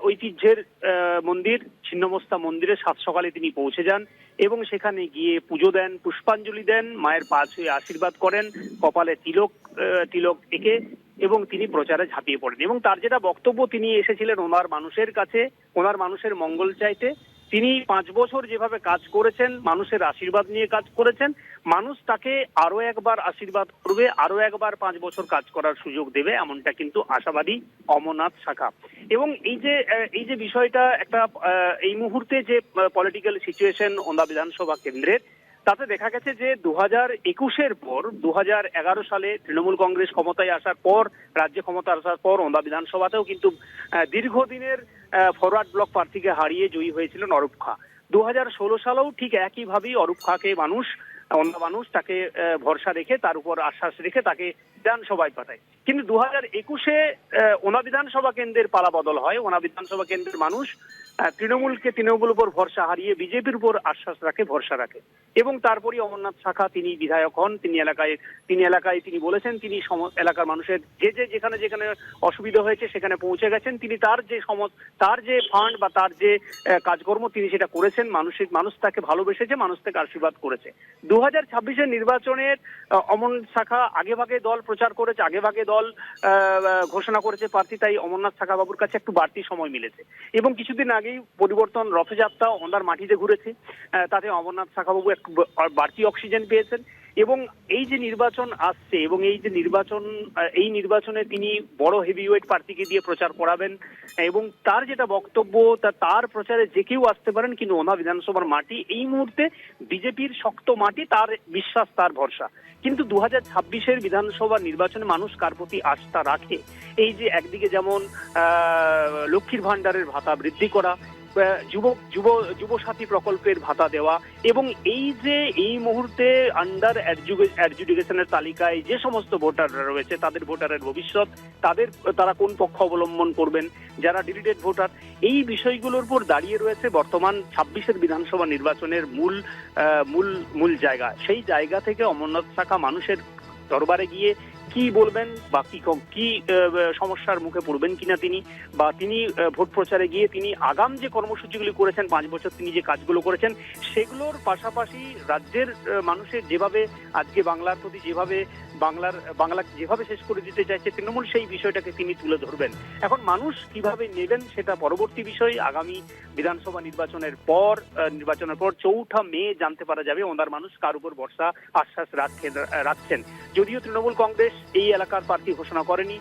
ঐতিহ্যের মন্দির ছিন্নমস্তা মন্দিরে সাত সকালে তিনি পৌঁছে যান এবং সেখানে গিয়ে পুজো দেন, পুষ্পাঞ্জলি দেন, মায়ের পা ছুঁয়ে আশীর্বাদ করেন, কপালে তিলক এঁকে এবং তিনি প্রচারে ঝাঁপিয়ে পড়েন। এবং তার যেটা বক্তব্য, তিনি এসেছিলেন ওনার মানুষের কাছে, ওনার মানুষের মঙ্গল চাইতে। তিনি 5 বছর যেভাবে কাজ করেছেন, মানুষের আশীর্বাদ নিয়ে কাজ করেছেন, মানুষ তাকে আরো একবার আশীর্বাদ করবে, আরো একবার 5 বছর কাজ করার সুযোগ দেবে, এমনটা কিন্তু আশাবাদী অমরনাথ শাখা। এবং এই যে বিষয়টা একটা এই মুহূর্তে যে পলিটিক্যাল সিচুয়েশন ওন্দা বিধানসভা কেন্দ্রের, তাতে দেখা গেছে যে 2021-এর পর 2011 সালে তৃণমূল কংগ্রেস ক্ষমতায় আসার পর, রাজ্যে ক্ষমতা আসার পর ওন্দা বিধানসভাতেও কিন্তু দীর্ঘদিনের ফরওয়ার্ড ব্লক প্রার্থীকে হারিয়ে জয়ী হয়েছিলেন অরূপ খা। 2016 সালেও ঠিক একইভাবেই অরূপ খাকে অন্য মানুষ তাকে ভরসা রেখে, তার উপর আশ্বাস রেখে তাকে বিধানসভায় পাঠায়। কিন্তু 2021-এ ওনা বিধানসভা কেন্দ্রের পালা বদল হয়। ওনা বিধানসভা কেন্দ্রের মানুষ তৃণমূল উপর ভরসা হারিয়ে বিজেপির উপর আশ্বাস রাখে, ভরসা রাখে। এবং তারপরই অমরনাথ শাখা তিনি বিধায়ক হন। তিনি এলাকায় তিনি বলেছেন তিনি এলাকার মানুষের যেখানে অসুবিধা হয়েছে সেখানে পৌঁছে গেছেন। তিনি তার যে ফান্ড বা তার যে কাজকর্ম তিনি সেটা করেছেন। মানুষ তাকে ভালোবেসেছে, মানুষ তাকে আশীর্বাদ করেছে। 2026-এর নির্বাচনের অমরনাথ শাখা আগেভাগে দল প্রচার করেছে, আগেভাগে দল ঘোষণা করেছে প্রার্থী, তাই অমরনাথ শাখা বাবুর কাছে একটু বাড়তি সময় মিলেছে। এবং কিছুদিন আগেই পরিবর্তন রথযাত্রা ওনার মাটিতে ঘুরেছে, তাতে অমরনাথ শাখা বাবু একটু বাড়তি অক্সিজেন পেয়েছেন। এবং এই যে নির্বাচন আসছে, এবং এই নির্বাচনে তিনি বড় হেভিওয়েট প্রার্থীকে দিয়ে প্রচার করাবেন। এবং তার যেটা বক্তব্য, তার প্রচারে যে কেউ আসতে পারেন, কিন্তু ওনা বিধানসভার মাটি এই মুহূর্তে বিজেপির শক্ত মাটি, তার বিশ্বাস, তার ভরসা। কিন্তু 2026-এর বিধানসভা নির্বাচনে মানুষ কার প্রতি আস্থা রাখে? এই যে একদিকে যেমন লক্ষ্মীর ভান্ডারের ভাতা বৃদ্ধি করা, যুব সাথী প্রকল্পের ভাতা দেওয়া, এবং এই মুহূর্তে আন্ডার এডুকেশনের তালিকায় যে সমস্ত ভোটাররা রয়েছে, তাদের ভোটারের ভবিষ্যৎ, তারা কোন পক্ষ অবলম্বন করবেন, যারা ডিলিটেড ভোটার, এই বিষয়গুলোর উপর দাঁড়িয়ে রয়েছে বর্তমান 26-এর বিধানসভা নির্বাচনের মূল জায়গা। সেই জায়গা থেকে অমরনাথ শাখা মানুষের দরবারে গিয়ে কি বলবেন, বা কি সমস্যার মুখে পড়বেন কিনা তিনি, বা তিনি ভোট প্রচারে গিয়ে তিনি আগাম যে কর্মসূচিগুলি করেছেন, 5 বছর তিনি যে কাজগুলো করেছেন, সেগুলোর পাশাপাশি রাজ্যের মানুষের যেভাবে আজকে বাংলার প্রতি বাংলা যেভাবে শেষ করে দিতে চাইছে তৃণমূল, সেই বিষয়টাকে তিনি তুলে ধরবেন। এখন মানুষ কিভাবে নেবেন সেটা পরবর্তী বিষয়। আগামী বিধানসভা নির্বাচনের পর 4 মে জানতে পারা যাবে ওনার মানুষ কার উপর ভরসা আশ্বাস রাখছেন। যদিও তৃণমূল কংগ্রেস এই এলাকার প্রার্থী ঘোষণা করেনি,